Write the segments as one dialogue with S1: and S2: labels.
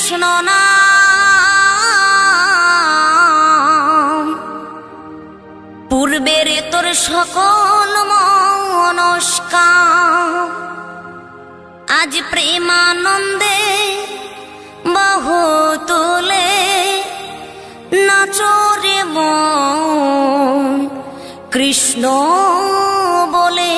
S1: কৃষ্ণ নাম, পূর্বের তোর সকল মনস্কাম, আজ প্রেমানন্দে বাহু তুলে নাচরে মন কৃষ্ণ বলে।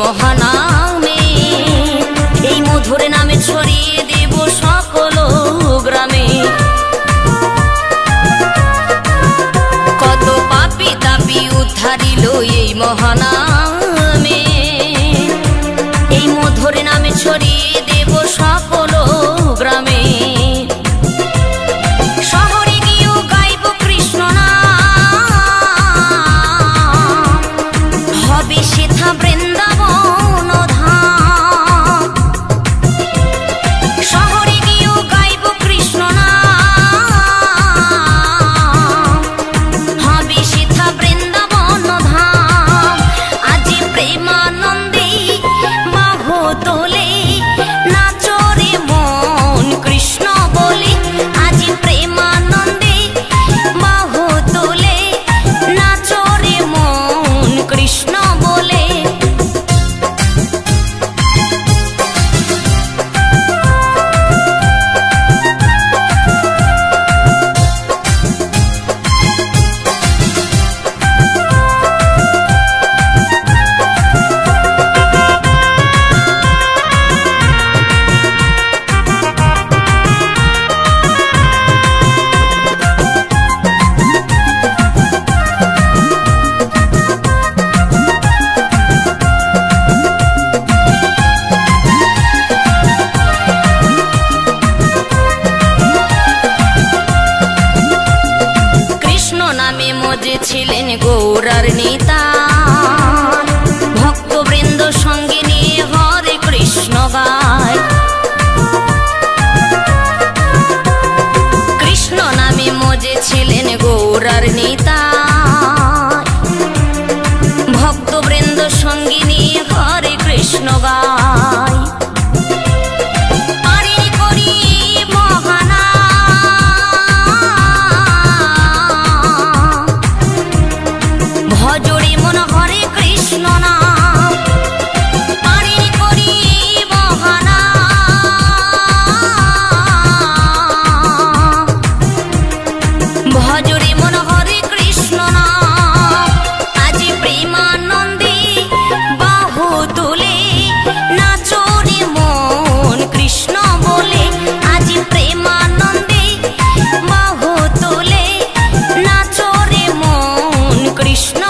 S1: মহানামে এই মধুর নামে ছড়িয়ে দেব সকল গ্রামে। কত পাপী তাপী উদ্ধারিল এই মহানামে, এই মধুর নামে ছড়িয়ে দেব সকল গ্রামে। শহরে গিয়েও গাইব কৃষ্ণ নাম, হবে সেথা বৃন্দাবন ধাম। শহরে গিয়েও গাইব কৃষ্ণ নাম, হবে সেথা বৃন্দাবন ধাম। আজ প্রেমানন্দে বাহু তোলে নাচরে মন কৃষ্ণ বলে। আজ প্রেমানন্দে বাহু তোলে নাচরে মন কৃষ্ণ বলে। ছিলেন গৌরার নেতা, ভক্তবৃন্দ সঙ্গে নিয়ে হরে কৃষ্ণ গায়। কৃষ্ণ নামে মজে ছিলেন গৌরার নেতা, ভক্তবৃন্দ সঙ্গে নিয়ে হরে কৃষ্ণ গায়। ভজরে মন হরে কৃষ্ণ নাম, পারি করি বহানা। ভজরে মন হরে কৃষ্ণ নাম, আজ প্রেমানন্দে বাহু তুলে কৃষ্ণ